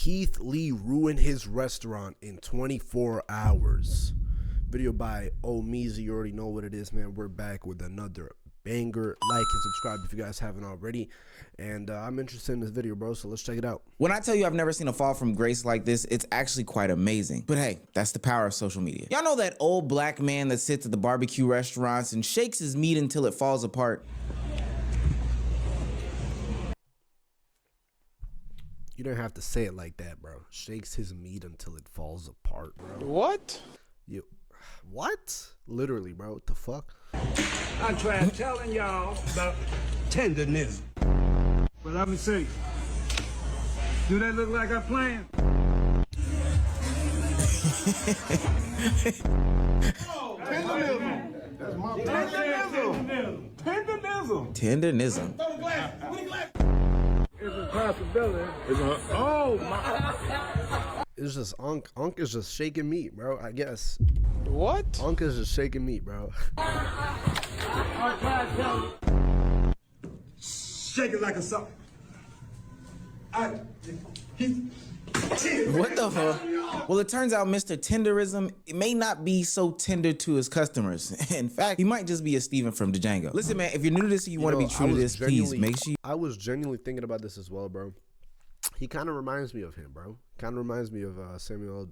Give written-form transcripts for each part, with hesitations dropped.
Keith Lee ruined his restaurant in 24 hours. Video by Omizi. You already know what it is, man. We're back with another banger. Like and subscribe if you guys haven't already. And I'm interested in this video, bro, so let's check it out. When I tell you I've never seen a fall from grace like this, it's actually quite amazing. But hey, that's the power of social media. Y'all know that old black man that sits at the barbecue restaurants and shakes his meat until it falls apart? You don't have to say it like that, bro. Shakes his meat until it falls apart, bro. What? What? Literally, bro. What the fuck? I tried telling y'all about tenderism. But let me see. Do that look like a plan? Tenderism. That's my tenderism. Tenderism. It's a possibility. Oh my. It's just Unc. Unc is just shaking meat, bro. I guess. What? Unc is just shaking meat, bro. I tried telling you. Shake it like a sock. What the fuck? Well, it turns out Mr. Tenderism may not be so tender to his customers. In fact, he might just be a Steven from Django. Listen, man, if you're new to this and you want to be true to this, please make sure I was genuinely thinking about this as well, bro. He kind of reminds me of him, bro. Kind of reminds me of Samuel L.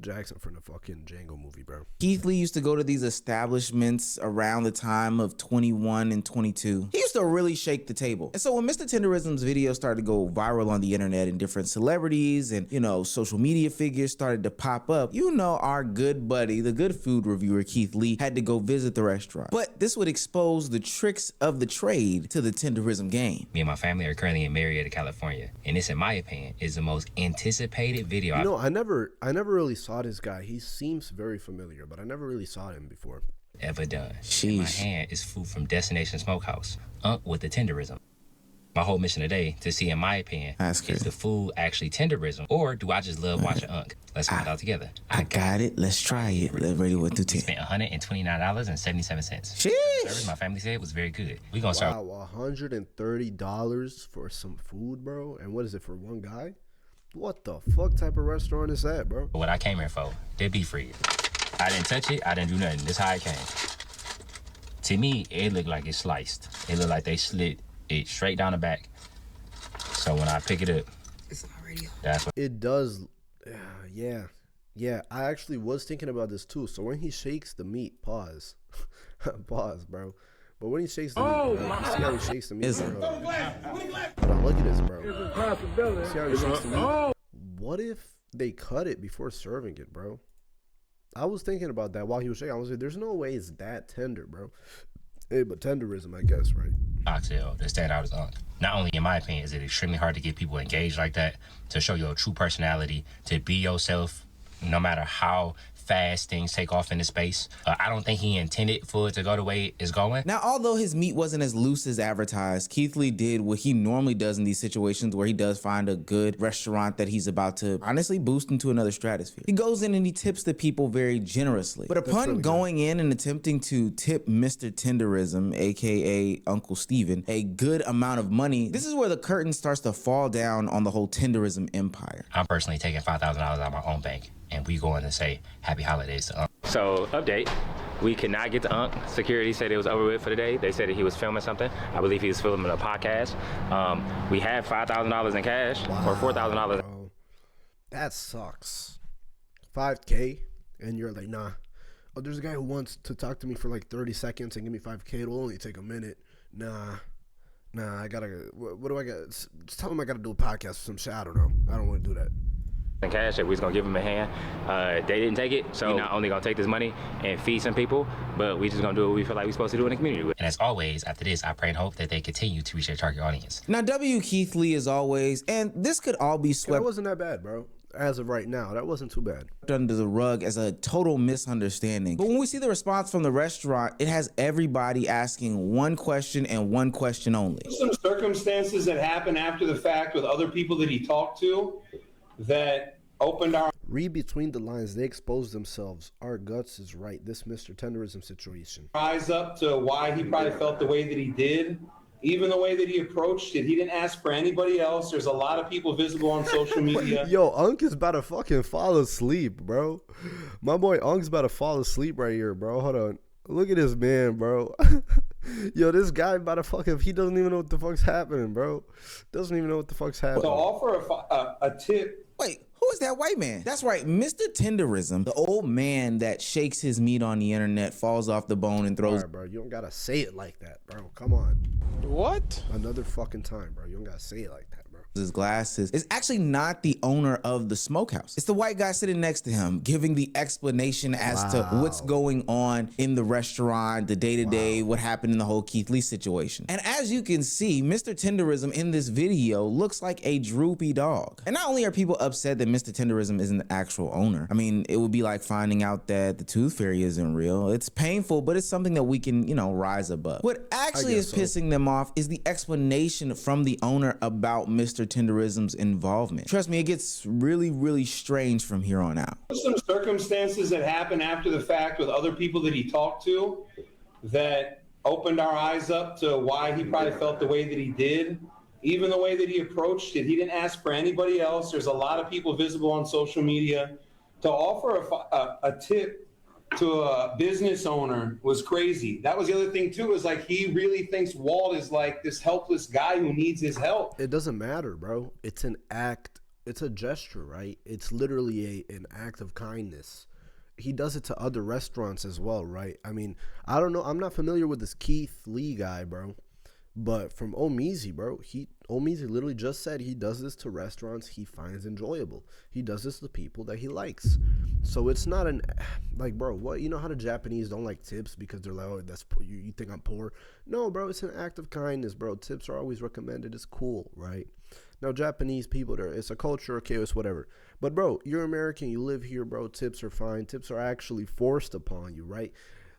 Jackson from the fucking Django movie, bro. Keith Lee used to go to these establishments around the time of 21 and 22. He used to really shake the table. And so when Mr. Tenderism's video started to go viral on the internet and different celebrities and, you know, social media figures started to pop up, you know, our good buddy, the good food reviewer Keith Lee, had to go visit the restaurant. But this would expose the tricks of the trade to the tenderism game. Me and my family are currently in Marietta, California, and this, in my opinion, is the most anticipated video. You know, I never really saw this guy. He seems very familiar, but I never really saw him before. Ever done. Sheesh. In my hand is food from Destination Smokehouse, with the tenderism. My whole mission today to see, in my opinion, is the food actually tenderism, or do I just love watching Unc? Let's find out together. I got it. Let's try it. Let's ready with 2 10. Spent $129.77. Sheesh. Service, my family said, was very good. We gonna start. Wow, $130 for some food, bro. And what is it for one guy? What the fuck type of restaurant is that, bro? What I came here for, they're beef free. I didn't touch it. I didn't do nothing. This how it came. To me, it looked like it's sliced. It looked like they slit it straight down the back. So when I pick it up, it's already on. That's what it does. Yeah. I actually was thinking about this too. So when he shakes the meat, pause, bro. But when he shakes the meat, bro, you see how he shakes the meat, bro? Hold on, look at this, bro. It's a possibility. See how he shakes the meat? What if they cut it before serving it, bro? I was thinking about that while he was shaking. I was like, there's no way it's that tender, bro. Hey, but tenderism, I guess, right? Oxtail that stand out as Unc. Not only, in my opinion, is it extremely hard to get people engaged like that, to show your true personality, to be yourself, no matter how fast things take off in the space. I don't think he intended for it to go the way it's going. Now, although his meat wasn't as loose as advertised, Keith Lee did what he normally does in these situations where he does find a good restaurant that he's about to honestly boost into another stratosphere. He goes in and he tips the people very generously. But upon really going in and attempting to tip Mr. Tenderism, aka Uncle Steven, a good amount of money, this is where the curtain starts to fall down on the whole tenderism empire. I'm personally taking $5,000 out of my own bank, and we going to say happy holidays to Unc. So, update. We could not get to Unc. Security said it was over with for the day. They said that he was filming something. I believe he was filming a podcast. We have $5,000 in cash, or $4,000. That sucks. 5K, and you're like, nah. Oh, there's a guy who wants to talk to me for like 30 seconds and give me 5K. It'll only take a minute. Nah, I gotta, what do I got? Just tell him I gotta do a podcast or some shit. I don't know. I don't want to do that. In cash that we was gonna give him a hand. They didn't take it, so we're not only gonna take this money and feed some people, but we just gonna do what we feel like we're supposed to do in the community. And as always, after this, I pray and hope that they continue to reach their target audience. Now, W. Keith Lee as always, and this could all be swept. That wasn't that bad, bro. As of right now, that wasn't too bad. Under the rug as a total misunderstanding. But when we see the response from the restaurant, it has everybody asking one question and one question only. Some circumstances that happened after the fact with other people that he talked to that opened our... Read between the lines. They exposed themselves. Our guts is right. This Mr. Tenderism situation. Eyes up to why he probably felt the way that he did. even the way that he approached it. He didn't ask for anybody else. There's a lot of people visible on social media. Yo, Unk is about to fucking fall asleep, bro. My boy Unk's about to fall asleep right here, bro. Hold on. Look at this man, bro. Yo, this guy about to fucking, he doesn't even know what the fuck's happening, bro. Doesn't even know what the fuck's happening. To offer a tip. Wait, who is that white man? That's right, Mr. Tenderism, the old man that shakes his meat on the internet, falls off the bone and throws. All right, bro, you don't gotta say it like that, bro. Come on. What? Another fucking time, bro. You don't gotta say it like that, bro. His glasses is actually not the owner of the smokehouse. It's the white guy sitting next to him giving the explanation as to what's going on in the restaurant, the day-to-day, what happened in the whole Keith Lee situation. And as you can see, Mr. Tenderism in this video looks like a droopy dog. And not only are people upset that Mr. Tenderism isn't the actual owner, I mean, it would be like finding out that the tooth fairy isn't real. It's painful, but it's something that we can, you know, rise above. What actually is pissing them off is the explanation from the owner about Mr. Tenderism's involvement. Trust me, it gets really, really strange from here on out. Some circumstances that happened after the fact with other people that he talked to that opened our eyes up to why he probably felt the way that he did. Even the way that he approached it. He didn't ask for anybody else. There's a lot of people visible on social media. To offer a tip to a business owner was crazy. That was the other thing too, is like he really thinks Walt is like this helpless guy who needs his help. It doesn't matter, bro. It's an act. It's a gesture, right? It's literally an act of kindness. He does it to other restaurants as well, right? I mean, I don't know. I'm not familiar with this Keith Lee guy, bro. But from Omeezy, bro, Omeezy literally just said he does this to restaurants he finds enjoyable. He does this to people that he likes. So it's not like, bro, what? You know how the Japanese don't like tips because they're like, oh, that's you think I'm poor? No, bro, it's an act of kindness, bro. Tips are always recommended. It's cool, right? Now, Japanese people, it's a culture, okay, it's whatever. But, bro, you're American. You live here, bro. Tips are fine. Tips are actually forced upon you, right?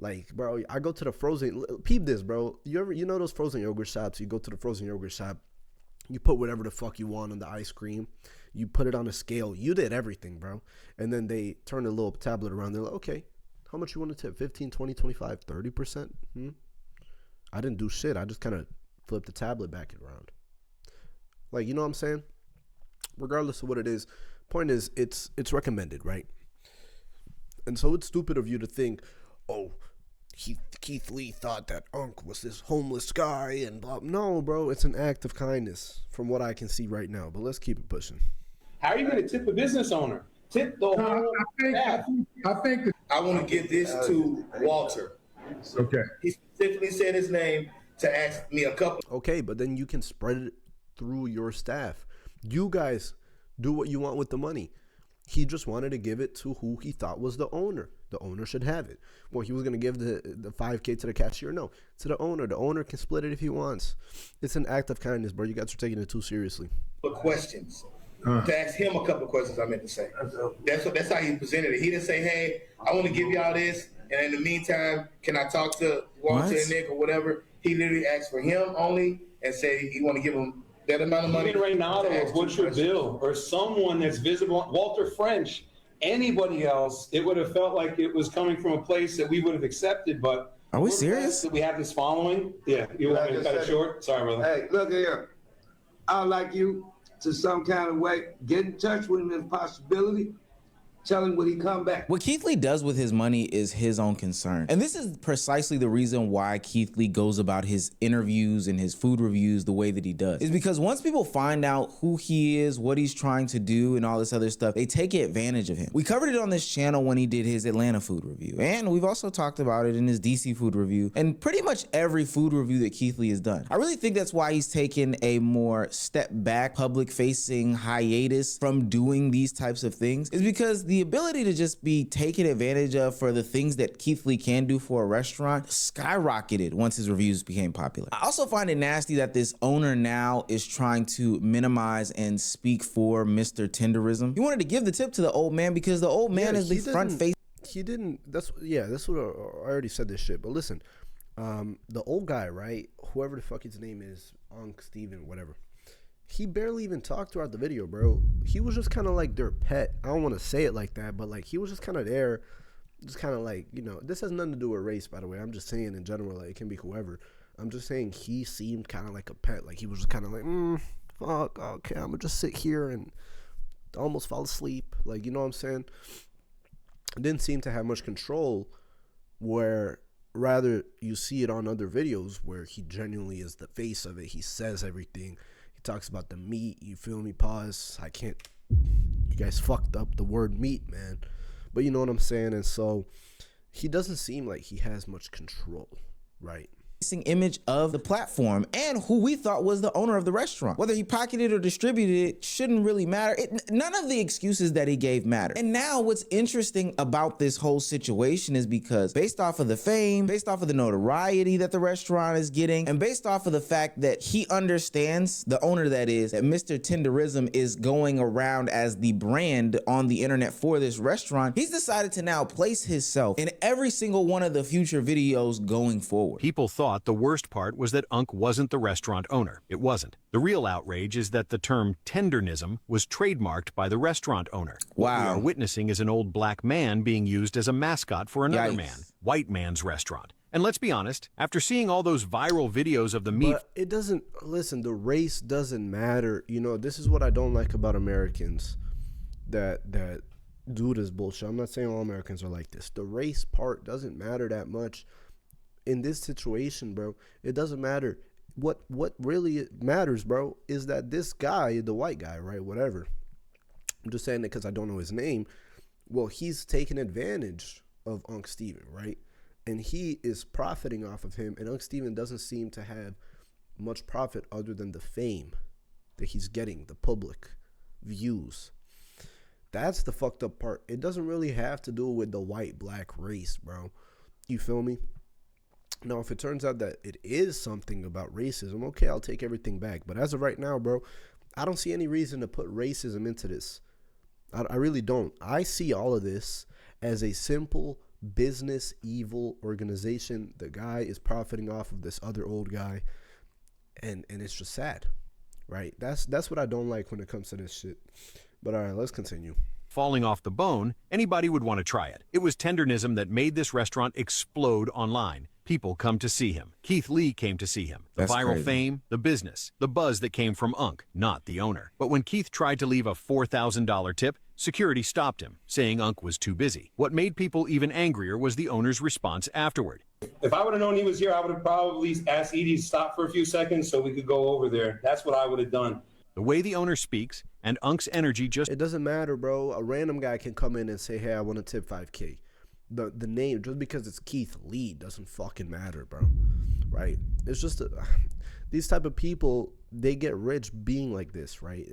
Like, bro, I go to the frozen, peep this, bro. You know those frozen yogurt shops? You go to the frozen yogurt shop, you put whatever the fuck you want on the ice cream, you put it on a scale, you did everything, bro. And then they turn a little tablet around, they're like, okay, how much you want to tip? 15, 20, 25, 30%? I didn't do shit. I just kind of flipped the tablet back around. Like, you know what I'm saying? Regardless of what it is, point is, it's recommended, right? And so it's stupid of you to think, oh, Keith Lee thought that Unk was this homeless guy and blah. No, bro, it's an act of kindness from what I can see right now. But let's keep it pushing. How are you going to tip a business owner? Tip the whole staff. I want to give this to Walter. Okay. He specifically said his name to ask me a couple. Okay, but then you can spread it through your staff. You guys do what you want with the money. He just wanted to give it to who he thought was the owner. The owner should have it. Well, he was going to give the $5K to the cashier. No, to the owner. The owner can split it if he wants. It's an act of kindness, bro. You guys are taking it too seriously. Questions. To ask him a couple of questions, I meant to say. That's how he presented it. He didn't say, hey, I want to give y'all this, and in the meantime, can I talk to Walter and Nick or whatever? He literally asked for him only and said he want to give him that amount of money. Even Reynaldo or Butcher Bill or someone that's visible, Walter French, anybody else, it would have felt like it was coming from a place that we would have accepted, but are we serious? That we have this following? Yeah, you want me to cut it short? Sorry, brother. Hey, look here. I'd like you to some kind of way get in touch with him if possibility. Tell him when he come back. What Keith Lee does with his money is his own concern. And this is precisely the reason why Keith Lee goes about his interviews and his food reviews the way that he does. Is because once people find out who he is, what he's trying to do, and all this other stuff, they take advantage of him. We covered it on this channel when he did his Atlanta food review. And we've also talked about it in his DC food review and pretty much every food review that Keith Lee has done. I really think that's why he's taken a more step back, public facing hiatus from doing these types of things, is because the ability to just be taken advantage of for the things that Keith Lee can do for a restaurant skyrocketed once his reviews became popular. I also find it nasty that this owner now is trying to minimize and speak for Mr. Tenderism. He wanted to give the tip to the old man because the old man is the front face. He didn't. That's what I already said this shit. But listen, the old guy, right? Whoever the fuck his name is, Unc, Steven, whatever. He barely even talked throughout the video, bro. He was just kind of like their pet. I don't want to say it like that, but like he was just kind of there, just kind of like, you know, this has nothing to do with race, by the way. I'm just saying in general, like it can be whoever. I'm just saying he seemed kind of like a pet. Like he was just kind of like, fuck, okay, I'm gonna just sit here and almost fall asleep. Like, you know what I'm saying? Didn't seem to have much control, where rather you see it on other videos where he genuinely is the face of it. He says everything. He talks about the meat. You feel me? Pause. You guys fucked up the word meat, man. But you know what I'm saying? And so he doesn't seem like he has much control, right? Image of the platform and who we thought was the owner of the restaurant. Whether he pocketed or distributed it shouldn't really matter. None of the excuses that he gave matter. And now what's interesting about this whole situation is because based off of the fame, based off of the notoriety that the restaurant is getting, and based off of the fact that he understands, the owner that is, that Mr. Tenderism is going around as the brand on the internet for this restaurant, he's decided to now place himself in every single one of the future videos going forward. People thought the worst part was that Unc wasn't the restaurant owner. It wasn't. The real outrage is that the term tenderism was trademarked by the restaurant owner. Wow. What we are witnessing is an old black man being used as a mascot for another Yikes. man, white man's restaurant. And let's be honest, after seeing all those viral videos of the meat... But it doesn't, listen, the race doesn't matter. You know, this is what I don't like about Americans that do this bullshit. I'm not saying all Americans are like this. The race part doesn't matter that much. In this situation, bro, it doesn't matter. What really matters, bro, is that this guy, the white guy, right, whatever, I'm just saying it because I don't know his name, well, he's taking advantage of Unc Steven, right? And he is profiting off of him, and Unc Steven doesn't seem to have much profit other than the fame that he's getting, the public views. That's the fucked up part. It doesn't really have to do with the white-black race, bro. You feel me? Now, if it turns out that it is something about racism, okay, I'll take everything back. But as of right now, bro, I don't see any reason to put racism into this. I really don't. I see all of this as a simple business evil organization. The guy is profiting off of this other old guy, and it's just sad, right? That's what I don't like when it comes to this shit. But all right, let's continue. Falling off the bone, anybody would want to try it. It was tenderism that made this restaurant explode online. People come to see him. Keith Lee came to see him. The That's viral crazy. fame, the business, the buzz that came from Unc, not the owner. But when Keith tried to leave a $4,000 tip, security stopped him, saying Unc was too busy. What made people even angrier was the owner's response afterward. If I would have known he was here, I would have probably asked Edie to stop for a few seconds so we could go over there. That's what I would have done. The way the owner speaks and Unc's energy just... It doesn't matter, bro. A random guy can come in and say, hey, I want to tip $5K. The name, just because it's Keith Lee, doesn't fucking matter, bro. Right? It's just these type of people, they get rich being like this, right?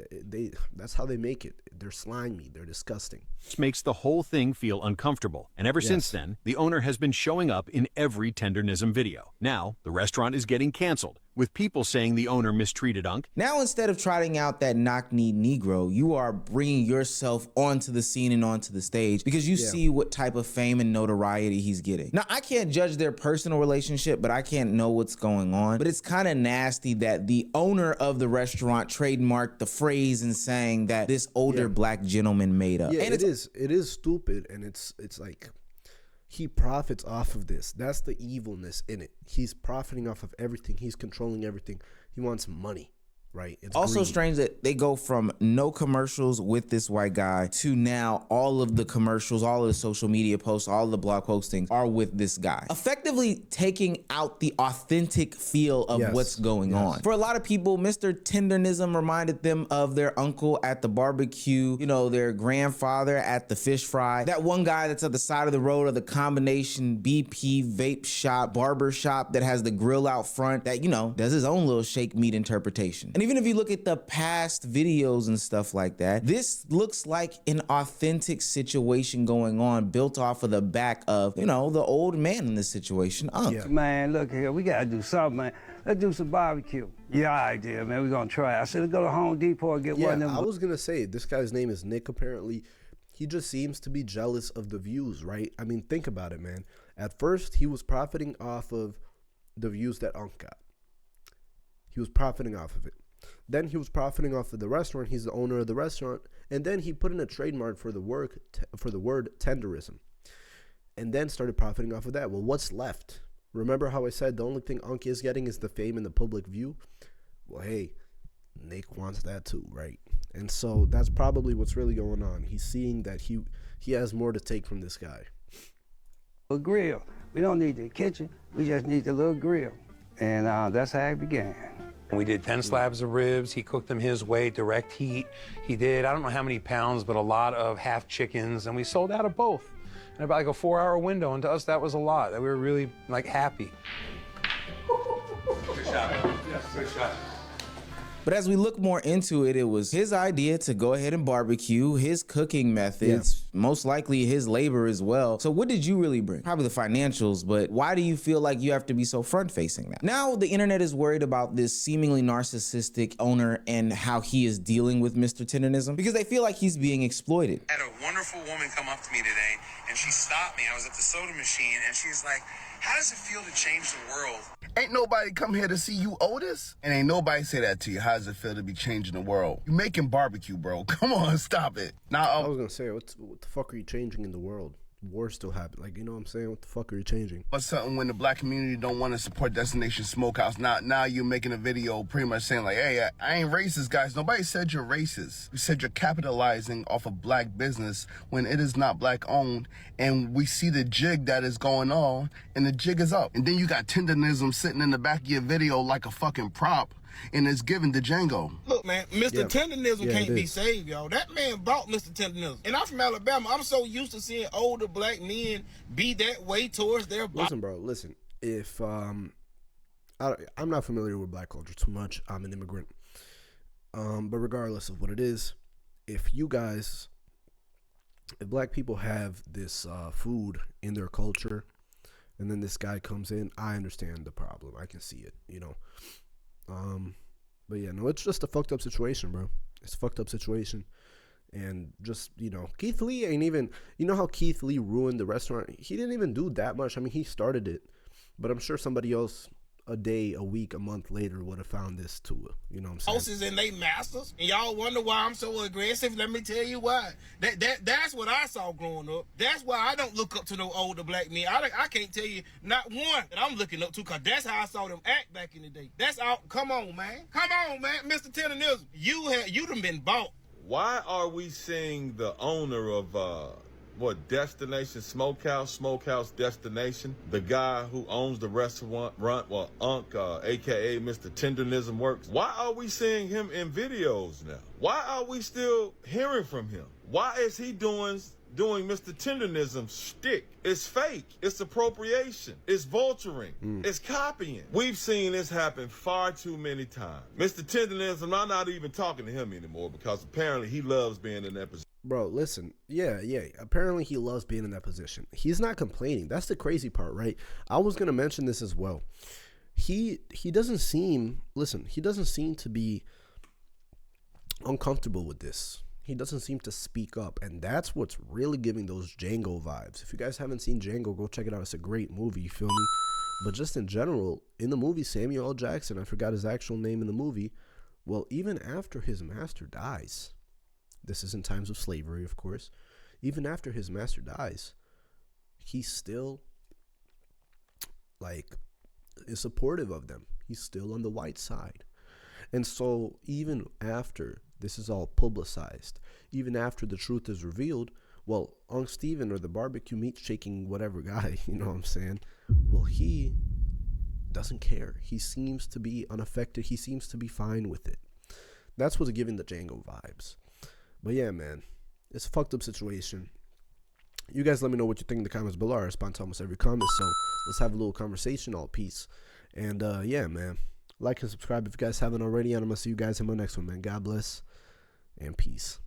That's how they make it. They're slimy. They're disgusting. This makes the whole thing feel uncomfortable. And ever since then, the owner has been showing up in every tenderism video. Now, the restaurant is getting canceled, with people saying the owner mistreated Unc. Now, instead of trotting out that knock-kneed Negro, you are bringing yourself onto the scene and onto the stage because you see what type of fame and notoriety he's getting. Now, I can't judge their personal relationship, but I can't know what's going on. But it's kind of nasty that the owner of the restaurant trademarked the phrase and saying that this older black gentleman made up. Yeah, and it is stupid, and it's like he profits off of this. That's the evilness in it. He's profiting off of everything. He's controlling everything. He wants money, right? It's also greed. strange that they go from no commercials with this white guy to now all of the commercials, all of the social media posts, all of the blog postings are with this guy, effectively taking out the authentic feel of what's going on. For a lot of people, Mr. Tenderism reminded them of their uncle at the barbecue, you know, their grandfather at the fish fry, that one guy that's at the side of the road of the combination BP vape shop, barber shop that has the grill out front that, you know, does his own little shake meat interpretation. And even if you look at the past videos and stuff like that, this looks like an authentic situation going on built off of the back of, you know, the old man in this situation, Unc. Man, look here, we gotta do something, man. Let's do some barbecue. Yeah, idea, man. We're gonna try it. I said, let's go to Home Depot and get one of them. I was gonna say, this guy's name is Nick, apparently. He just seems to be jealous of the views, right? I mean, think about it, man. At first, he was profiting off of the views that Unc got. He was profiting off of it. Then he was profiting off of the restaurant. He's the owner of the restaurant. And then he put in a trademark for the word tenderism. And then started profiting off of that. Well, what's left? Remember how I said the only thing Unc is getting is the fame and the public view? Well, hey, Nick wants that too, right? And so that's probably what's really going on. He's seeing that he has more to take from this guy. A grill. We don't need the kitchen. We just need the little grill. And that's how it began. We did 10 slabs of ribs. He cooked them his way, direct heat. He did, I don't know how many pounds, but a lot of half chickens, and we sold out of both in about like a 4-hour window, and to us, that was a lot. We were really, like, happy. Good shot. Yes, good shot. But as we look more into it, it was his idea to go ahead and barbecue, his cooking methods, most likely his labor as well. So what did you really bring? Probably the financials, but why do you feel like you have to be so front-facing now? Now the internet is worried about this seemingly narcissistic owner and how he is dealing with Mr. Tenderism because they feel like he's being exploited. I had a wonderful woman come up to me today, and she stopped me. I was at the soda machine, and she's like, how does it feel to change the world? Ain't nobody come here to see you, Otis. And ain't nobody say that to you. How does it feel to be changing the world? You making barbecue, bro. Come on, stop it. Now, I was going to say, what the fuck are you changing in the world? War still happen. Like, you know what I'm saying? What the fuck are you changing? What's something when the black community don't want to support Destination Smokehouse? Now you're making a video pretty much saying like, hey, I ain't racist, guys. Nobody said you're racist. You said you're capitalizing off of black business when it is not black owned. And we see the jig that is going on, and the jig is up. And then you got tenderism sitting in the back of your video like a fucking prop. And it's given to Django. Look, man, Mr. Tenderism can't be saved, y'all. That man bought Mr. Tenderism. And I'm from Alabama. I'm so used to seeing older black men be that way towards their body. Listen, bro, listen. If I'm not familiar with black culture too much. I'm an immigrant. But regardless of what it is, if black people have this food in their culture, and then this guy comes in, I understand the problem. I can see it, you know. But yeah, no, it's just a fucked up situation, bro. It's a fucked up situation. And just, you know, Keith Lee ain't even, you know how Keith Lee ruined the restaurant? He didn't even do that much. I mean, he started it, but I'm sure somebody else a day, a week, a month later would have found this too. You know what I'm saying? Houses and they masters, and y'all wonder why I'm so aggressive. Let me tell you why. That's what I saw growing up. That's why I don't look up to no older black men. I can't tell you not one that I'm looking up to, cause that's how I saw them act back in the day. That's all. Come on, man, Mr. Tenderism. You done been bought. Why are we seeing the owner of Destination Smokehouse Destination, the guy who owns the restaurant, well, Unc, aka Mr. Tenderism Works, why are we seeing him in videos now? Why are we still hearing from him? Why is he doing Mr. Tenderism's shtick? It's fake. It's appropriation. It's vulturing. It's copying. We've seen this happen far too many times. Mr. Tenderism, I'm not even talking to him anymore because apparently he loves being in that position. Bro, listen. Yeah. Apparently he loves being in that position. He's not complaining. That's the crazy part, right? I was going to mention this as well. He doesn't seem to be uncomfortable with this. He doesn't seem to speak up, and that's what's really giving those Django vibes. If you guys haven't seen Django, go check it out. It's a great movie, you feel me? But just in general, in the movie, Samuel L. Jackson, I forgot his actual name in the movie, well, even after his master dies, this is in times of slavery, of course, even after his master dies, he still, is supportive of them. He's still on the white side. And so even after this is all publicized, even after the truth is revealed, well, Unc Steven or the barbecue meat shaking whatever guy, you know what I'm saying? Well, he doesn't care. He seems to be unaffected. He seems to be fine with it. That's what's giving the Django vibes. But yeah, man, it's a fucked up situation. You guys let me know what you think in the comments below. I respond to almost every comment, so let's have a little conversation. All peace. And yeah, man, like and subscribe if you guys haven't already, and I'm gonna see you guys in my next one, man. God bless and peace.